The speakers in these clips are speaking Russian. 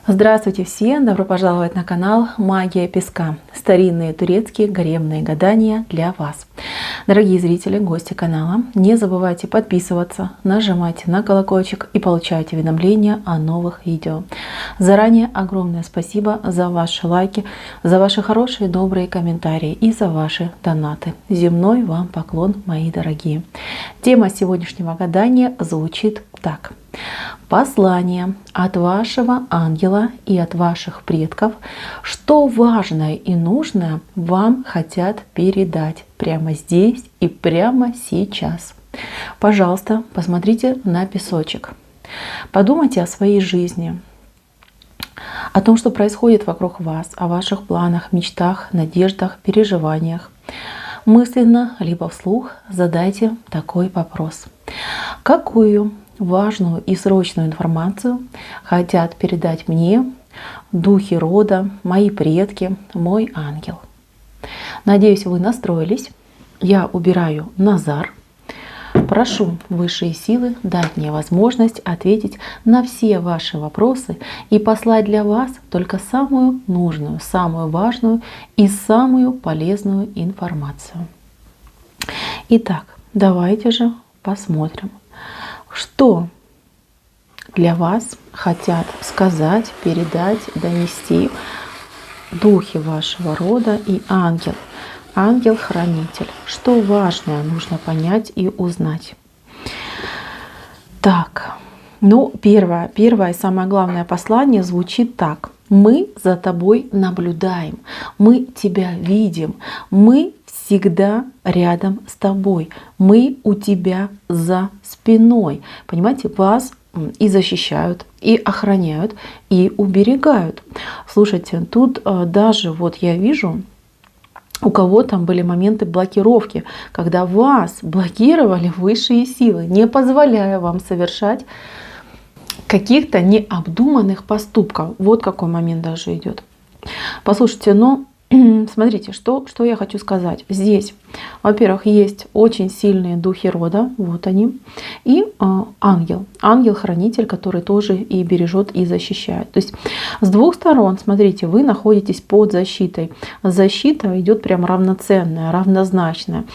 Здравствуйте всем! Добро пожаловать на канал Магия Песка. Старинные турецкие гаремные гадания для вас. Дорогие зрители, гости канала, не забывайте подписываться, нажимайте на колокольчик и получайте уведомления о новых видео. Заранее огромное спасибо за ваши лайки, за ваши хорошие добрые комментарии и за ваши донаты. Земной вам поклон, мои дорогие. Тема сегодняшнего гадания звучит так. Послание от вашего ангела и от ваших предков, что важное и нужное вам хотят передать прямо здесь и прямо сейчас. Пожалуйста, посмотрите на песочек. Подумайте о своей жизни, о том, что происходит вокруг вас, о ваших планах, мечтах, надеждах, переживаниях. Мысленно, либо вслух задайте такой вопрос. Какую важную и срочную информацию хотят передать мне духи рода, мои предки, мой ангел? Надеюсь, вы настроились. Я убираю Назар. Прошу высшие силы дать мне возможность ответить на все ваши вопросы и послать для вас только самую нужную, самую важную и самую полезную информацию. Итак, давайте же посмотрим, что для вас хотят сказать, передать, донести духи вашего рода и ангел. Ангел-хранитель. Что важное нужно понять и узнать. Так, первое и самое главное послание звучит так. Мы за тобой наблюдаем, мы тебя видим, мы всегда рядом с тобой, мы у тебя за спиной. Понимаете, вас и защищают, и охраняют, и уберегают. Слушайте, тут даже вот я вижу, у кого там были моменты блокировки, когда вас блокировали высшие силы, не позволяя вам совершать каких-то необдуманных поступков. Вот какой момент даже идет. Послушайте, смотрите, что я хочу сказать. Здесь, во-первых, есть очень сильные духи рода, вот они, и ангел, ангел-хранитель, который тоже и бережет, и защищает. То есть с двух сторон, смотрите, вы находитесь под защитой. Защита идет прям равноценная, равнозначная.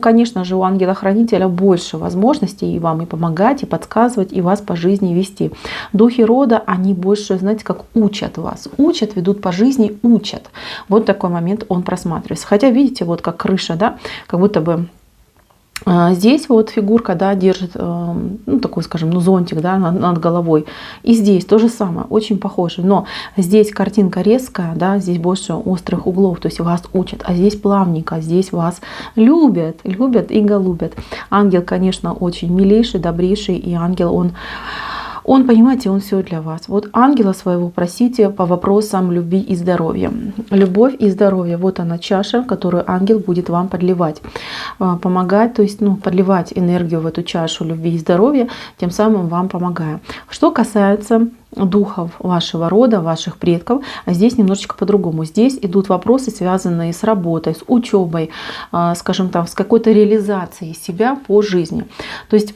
Конечно же, у ангела-хранителя больше возможностей и вам и помогать, и подсказывать, и вас по жизни вести. Духи рода, они больше, знаете, как учат вас. Учат, ведут по жизни, учат. Вот такой момент он просматривается. Хотя, видите, вот как крыша, да, как будто бы здесь вот фигурка, да, держит, такой, скажем, зонтик, да, над головой. И здесь то же самое, очень похоже. Но здесь картинка резкая, да, здесь больше острых углов, то есть вас учат. А здесь плавненько, здесь вас любят и голубят. Ангел, конечно, очень милейший, добрейший. И ангел, он, понимаете, он все для вас. Вот ангела своего просите по вопросам любви и здоровья. Любовь и здоровье. Вот она чаша, которую ангел будет вам подливать. Помогать, то есть подливать энергию в эту чашу любви и здоровья, тем самым вам помогая. Что касается духов вашего рода, ваших предков, здесь немножечко по-другому. Здесь идут вопросы, связанные с работой, с учебой, скажем так, с какой-то реализацией себя по жизни. То есть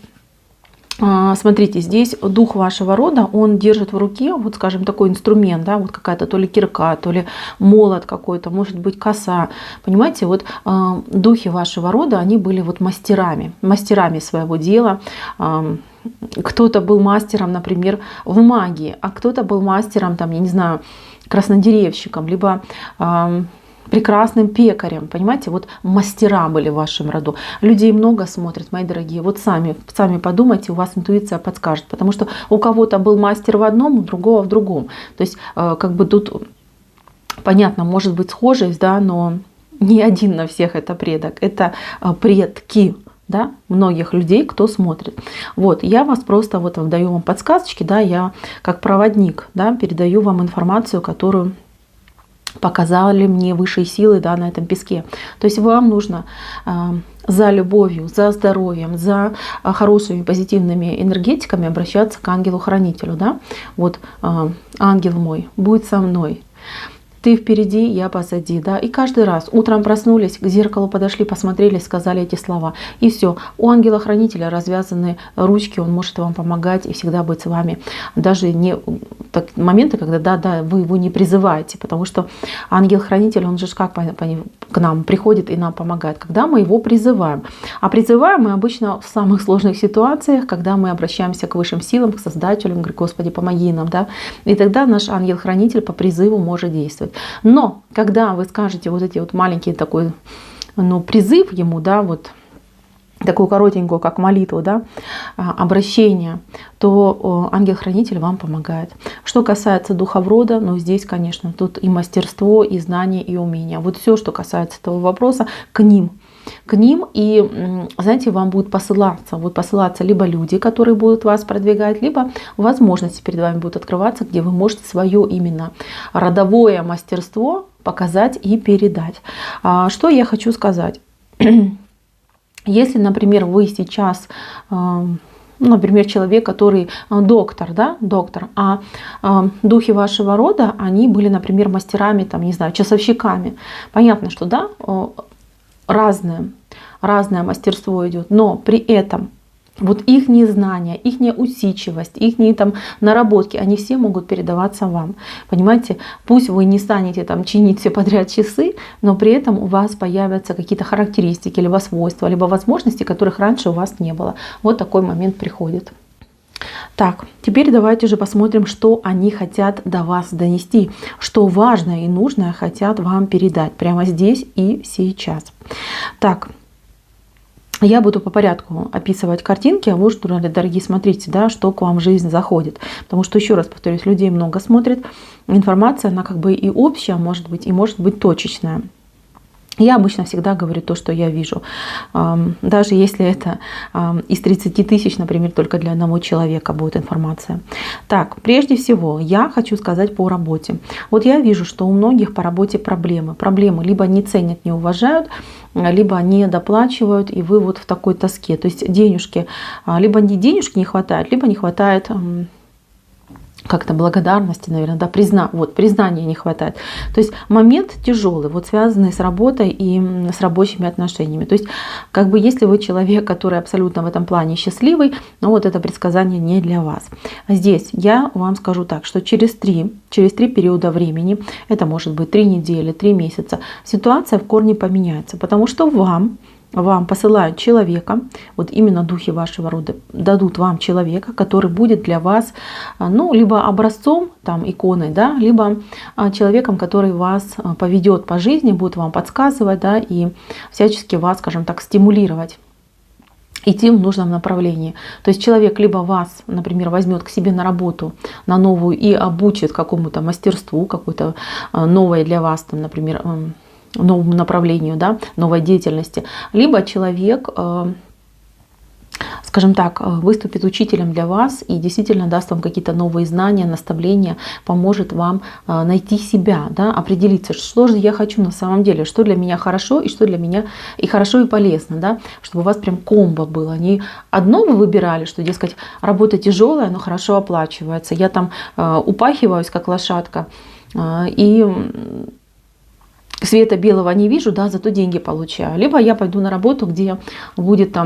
смотрите, здесь дух вашего рода, он держит в руке, вот скажем, такой инструмент, да, вот какая-то то ли кирка, то ли молот какой-то, может быть коса. Понимаете, вот духи вашего рода, они были вот мастерами своего дела. Кто-то был мастером, например, в магии, а кто-то был мастером, там, я не знаю, краснодеревщиком, либо прекрасным пекарем, понимаете, вот мастера были в вашем роду. Людей много смотрят, мои дорогие, вот сами подумайте, у вас интуиция подскажет, потому что у кого-то был мастер в одном, у другого в другом. То есть как бы тут, понятно, может быть схожесть, да, но не один на всех это предок, это предки, да, многих людей, кто смотрит. Вот, я вас просто вот даю вам подсказочки, да, я как проводник, да, передаю вам информацию, которую показали мне высшие силы, да, на этом песке. То есть вам нужно за любовью, за здоровьем, за хорошими позитивными энергетиками обращаться к ангелу-хранителю. Да? Вот ангел мой, будь со мной. Ты впереди, я позади, да. И каждый раз утром проснулись, к зеркалу подошли, посмотрели, сказали эти слова. И все. У ангела-хранителя развязаны ручки, он может вам помогать и всегда быть с вами. Даже не моменты, когда да, вы его не призываете, потому что ангел-хранитель, он же как к нам приходит и нам помогает, когда мы его призываем. А призываем мы обычно в самых сложных ситуациях, когда мы обращаемся к высшим силам, к Создателю, говорим: Господи, помоги нам, да, и тогда наш ангел-хранитель по призыву может действовать. Но когда вы скажете вот эти вот маленькие такой, призыв ему, да, вот такую коротенькую, как молитву, да, обращение, то ангел-хранитель вам помогает. Что касается духов рода, здесь, конечно, тут и мастерство, и знание, и умение. Вот все, что касается этого вопроса, к ним. И, знаете, вам будут посылаться либо люди, которые будут вас продвигать, либо возможности перед вами будут открываться, где вы можете свое именно родовое мастерство показать и передать. Что я хочу сказать? Если, например, вы сейчас, например, человек, который доктор, а духи вашего рода, они были, например, мастерами, часовщиками. Понятно, что да, разное мастерство идет, но при этом вот их незнание, их усидчивость, их наработки, они все могут передаваться вам. Понимаете, пусть вы не станете чинить все подряд часы, но при этом у вас появятся какие-то характеристики, либо свойства, либо возможности, которых раньше у вас не было. Вот такой момент приходит. Так, теперь давайте же посмотрим, что они хотят до вас донести, что важное и нужное хотят вам передать прямо здесь и сейчас. Так, я буду по порядку описывать картинки, а вы, дорогие, смотрите, да, что к вам в жизнь заходит. Потому что, еще раз повторюсь, людей много смотрит, информация, она как бы и общая, может быть, и может быть точечная. Я обычно всегда говорю то, что я вижу, даже если это из 30 тысяч, например, только для одного человека будет информация. Так, прежде всего, я хочу сказать по работе. Вот я вижу, что у многих по работе проблемы. Проблемы либо не ценят, не уважают, либо не доплачивают, и вы вот в такой тоске. То есть денежки, либо денежки не хватает, либо не хватает как-то благодарности, наверное, да, признания не хватает. То есть момент тяжелый, вот связанный с работой и с рабочими отношениями. То есть, как бы, если вы человек, который абсолютно в этом плане счастливый, вот это предсказание не для вас. Здесь я вам скажу так, что через три периода времени, это может быть 3 недели, 3 месяца, ситуация в корне поменяется, потому что вам посылают человека, вот именно духи вашего рода дадут вам человека, который будет для вас, либо образцом, иконой, да, либо человеком, который вас поведет по жизни, будет вам подсказывать, да, и всячески вас, скажем так, стимулировать идти в нужном направлении. То есть человек либо вас, например, возьмет к себе на работу, на новую, и обучит какому-то мастерству, какой-то новой для вас, например, новому направлению, да, новой деятельности, либо человек, скажем так, выступит учителем для вас и действительно даст вам какие-то новые знания, наставления, поможет вам найти себя, да, определиться, что же я хочу на самом деле, что для меня хорошо и что для меня и хорошо и полезно, да, чтобы у вас прям комбо было. Не одно вы выбирали, что, дескать, работа тяжелая, но хорошо оплачивается, я упахиваюсь как лошадка и света белого не вижу, да, зато деньги получаю. Либо я пойду на работу, где будет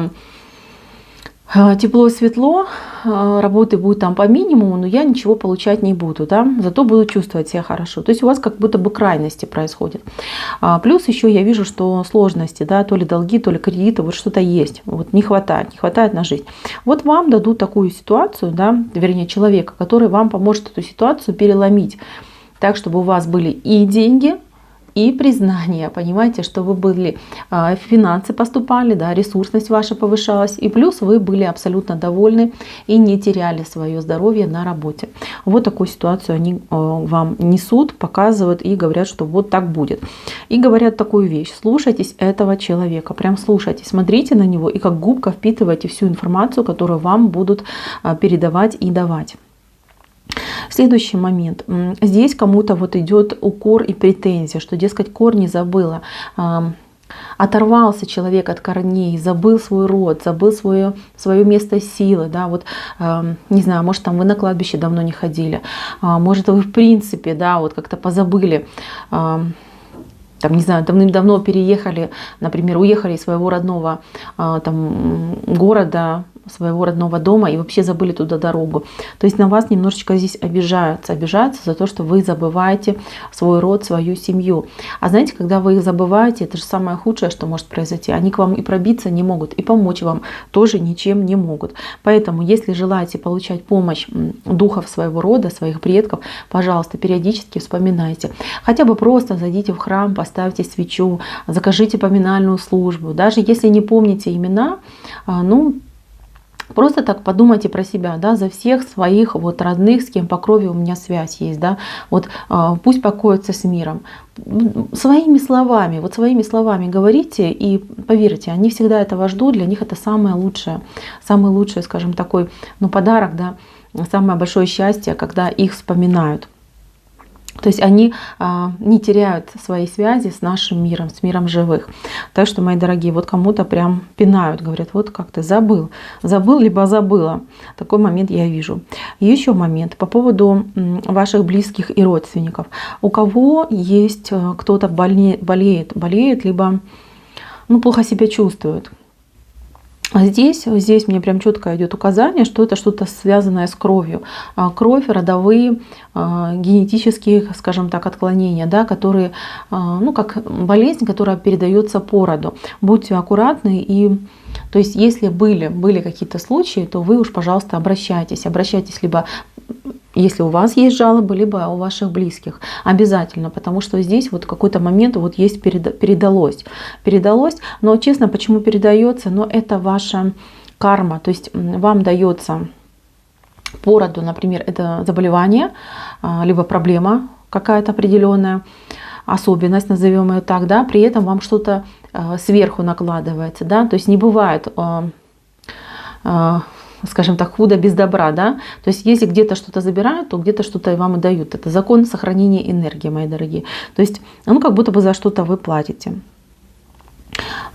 тепло и светло, работы будет по минимуму, но я ничего получать не буду, да, зато буду чувствовать себя хорошо. То есть у вас как будто бы крайности происходят. Плюс еще я вижу, что сложности, да, то ли долги, то ли кредиты, вот что-то есть, вот не хватает на жизнь. Вот вам дадут такую ситуацию, да, вернее человека, который вам поможет эту ситуацию переломить так, чтобы у вас были и деньги, и признание, понимаете, что вы были, финансы поступали, да, ресурсность ваша повышалась, и плюс вы были абсолютно довольны и не теряли свое здоровье на работе. Вот такую ситуацию они вам несут, показывают и говорят, что вот так будет. И говорят такую вещь: слушайтесь этого человека, прям слушайтесь, смотрите на него и как губка впитывайте всю информацию, которую вам будут передавать и давать. Следующий момент. Здесь кому-то вот идет укор и претензия, что, дескать, корни забыла. Оторвался человек от корней, забыл свой род, забыл свое место силы. Да, вот, не знаю, может, вы на кладбище давно не ходили, может, вы в принципе, да, вот как-то позабыли, не знаю, давным-давно переехали, например, уехали из своего родного города, своего родного дома и вообще забыли туда дорогу. То есть на вас немножечко здесь обижаются за то, что вы забываете свой род, свою семью. А знаете, когда вы их забываете, это же самое худшее, что может произойти. Они к вам и пробиться не могут, и помочь вам тоже ничем не могут. Поэтому, если желаете получать помощь духов своего рода, своих предков, пожалуйста, периодически вспоминайте. Хотя бы просто зайдите в храм, поставьте свечу, закажите поминальную службу. Даже если не помните имена, просто так подумайте про себя, да, за всех своих вот родных, с кем по крови у меня связь есть, да, вот пусть покоятся с миром. Своими словами говорите, и поверьте, они всегда этого ждут, для них это самый лучший, скажем, такой, подарок, да, самое большое счастье, когда их вспоминают. То есть они не теряют своей связи с нашим миром, с миром живых. Так что, мои дорогие, вот кому-то прям пинают, говорят, вот как ты забыл, либо забыла. Такой момент я вижу. И еще момент по поводу ваших близких и родственников. У кого есть кто-то болеет, либо плохо себя чувствует. А здесь мне прям четко идет указание, что это что-то связанное с кровью. Кровь, родовые, генетические, скажем так, отклонения, да, которые, как болезнь, которая передается по роду. Будьте аккуратны и... То есть, если были какие-то случаи, то вы уж, пожалуйста, обращайтесь либо если у вас есть жалобы, либо у ваших близких. Обязательно, потому что здесь вот какой-то момент вот есть передалось. Но честно, почему передается? Но это ваша карма. То есть вам дается по роду, например, это заболевание, либо проблема какая-то определенная, особенность, назовем ее так, да, при этом вам что-то сверху накладывается, да, то есть не бывает, скажем так, худо без добра, да, то есть если где-то что-то забирают, то где-то что-то и вам и дают. Это закон сохранения энергии, мои дорогие. То есть, как будто бы за что-то вы платите.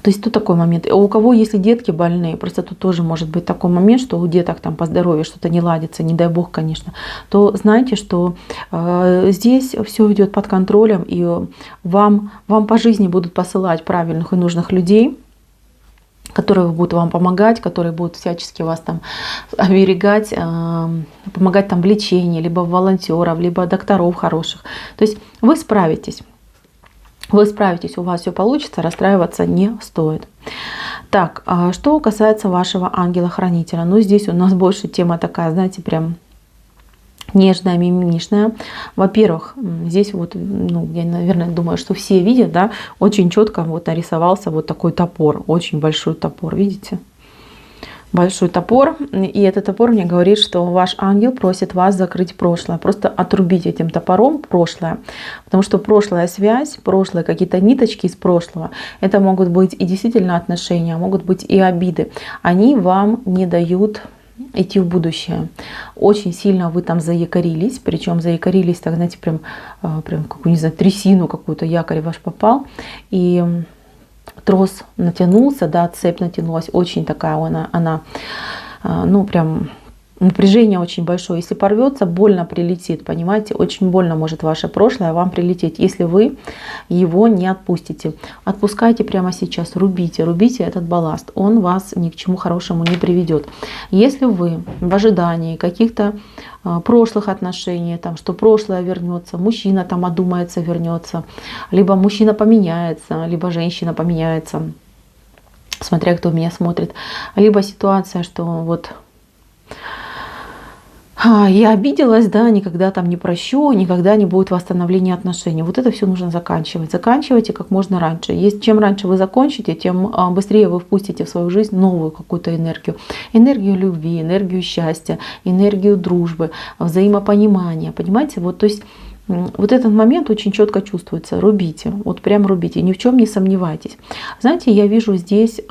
То есть тут такой момент. У кого, если детки больные, просто тут тоже может быть такой момент, что у деток там по здоровью что-то не ладится, не дай бог, конечно, то знайте, что здесь все идет под контролем, и вам по жизни будут посылать правильных и нужных людей, которые будут вам помогать, которые будут всячески вас там оберегать, помогать там в лечении, либо волонтеров, либо докторов хороших. То есть вы справитесь. У вас все получится, расстраиваться не стоит. Так, что касается вашего ангела-хранителя. Здесь у нас больше тема такая, знаете, прям нежная, мимишная. Во-первых, здесь вот, я, наверное, думаю, что все видят, да, очень четко вот нарисовался вот такой топор, очень большой топор, видите? Большой топор, и этот топор мне говорит, что ваш ангел просит вас закрыть прошлое, просто отрубить этим топором прошлое, потому что прошлая связь, прошлые какие-то ниточки из прошлого, это могут быть и действительно отношения, могут быть и обиды, они вам не дают идти в будущее. Очень сильно вы там заякорились, причем заякорились, так знаете, прям какую, не знаю, трясину какую-то, якорь ваш попал, и трос натянулся, да, цепь натянулась, очень такая она прям напряжение очень большое. Если порвется, больно прилетит, понимаете, очень больно может ваше прошлое вам прилететь, если вы его не отпустите. Отпускайте прямо сейчас, рубите этот балласт, он вас ни к чему хорошему не приведет. Если вы в ожидании каких-то прошлых отношений, там, что прошлое вернется, мужчина там одумается, вернется, либо мужчина поменяется, либо женщина поменяется, смотря кто меня смотрит, либо ситуация, что вот я обиделась, да, никогда там не прощу, никогда не будет восстановления отношений. Вот это все нужно заканчивать. Заканчивайте как можно раньше. Чем раньше вы закончите, тем быстрее вы впустите в свою жизнь новую какую-то энергию. Энергию любви, энергию счастья, энергию дружбы, взаимопонимания. Понимаете, вот, то есть вот этот момент очень четко чувствуется. Рубите, вот прям рубите, ни в чем не сомневайтесь. Знаете, я вижу здесь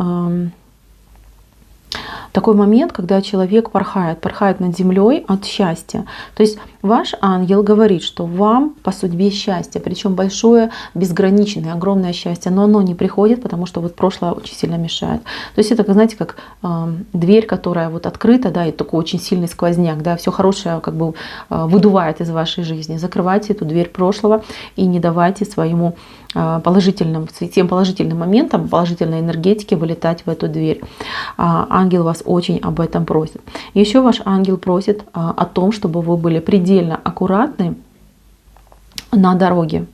такой момент, когда человек порхает над землей от счастья. То есть ваш ангел говорит, что вам по судьбе счастье, причем большое, безграничное, огромное счастье, но оно не приходит, потому что вот прошлое очень сильно мешает. То есть это, знаете, как дверь, которая вот открыта, да, и такой очень сильный сквозняк, да, все хорошее как бы выдувает из вашей жизни. Закрывайте эту дверь прошлого и не давайте своему тем положительным моментам, положительной энергетике вылетать в эту дверь. Ангел вас вас очень об этом просит. Еще ваш ангел просит о том, чтобы вы были предельно аккуратны на дороге.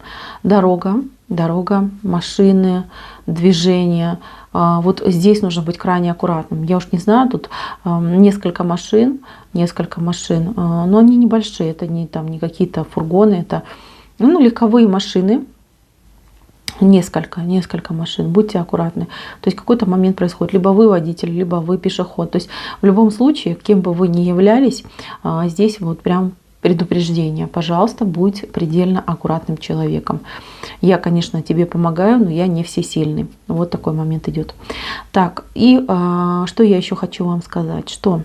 Дорога, машины, движение. Вот здесь нужно быть крайне аккуратным. Я уж не знаю, тут несколько машин, но они небольшие, это не какие-то фургоны, это легковые машины. Несколько машин. Будьте аккуратны. То есть какой-то момент происходит. Либо вы водитель, либо вы пешеход. То есть в любом случае, кем бы вы ни являлись, здесь вот прям предупреждение. Пожалуйста, будь предельно аккуратным человеком. Я, конечно, тебе помогаю, но я не всесильный. Вот такой момент идет. Так, и что я еще хочу вам сказать, что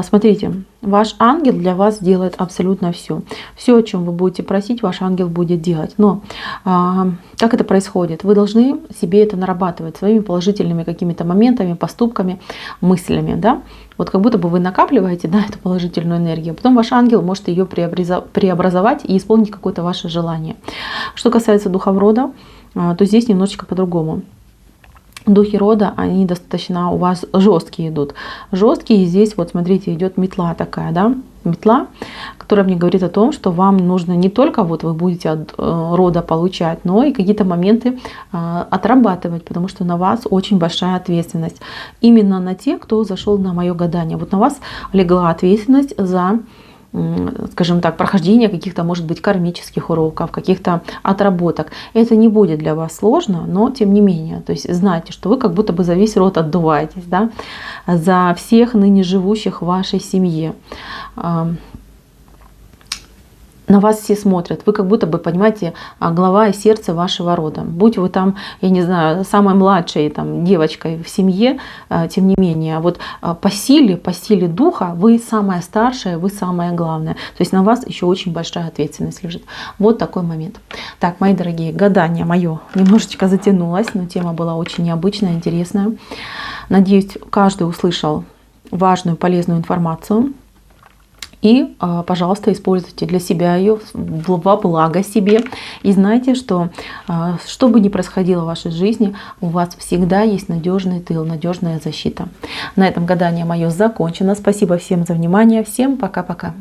смотрите, ваш ангел для вас делает абсолютно все. Все, о чем вы будете просить, ваш ангел будет делать. Но как это происходит? Вы должны себе это нарабатывать своими положительными какими-то моментами, поступками, мыслями. Да? Вот как будто бы вы накапливаете, да, эту положительную энергию. Потом ваш ангел может ее преобразовать и исполнить какое-то ваше желание. Что касается духов рода, то здесь немножечко по-другому. Духи рода, они достаточно у вас жесткие идут. Жесткие, и здесь вот смотрите, идет метла такая, да, метла, которая мне говорит о том, что вам нужно не только вот вы будете от рода получать, но и какие-то моменты отрабатывать, потому что на вас очень большая ответственность. Именно на тех, кто зашел на мое гадание. Вот на вас легла ответственность за, скажем так, прохождение каких-то, может быть, кармических уроков, каких-то отработок. Это не будет для вас сложно, но тем не менее. То есть знайте, что вы как будто бы за весь род отдуваетесь, да? За всех ныне живущих в вашей семье. На вас все смотрят, вы как будто бы, понимаете, глава и сердце вашего рода. Будь вы там, я не знаю, самой младшей там, девочкой в семье, тем не менее, вот по силе духа вы самая старшая, вы самая главная. То есть на вас еще очень большая ответственность лежит. Вот такой момент. Так, мои дорогие, гадание мое немножечко затянулось, но тема была очень необычная, интересная. Надеюсь, каждый услышал важную, полезную информацию. И, пожалуйста, используйте для себя ее во благо себе. И знайте, что что бы ни происходило в вашей жизни, у вас всегда есть надежный тыл, надежная защита. На этом гадание мое закончено. Спасибо всем за внимание. Всем пока-пока.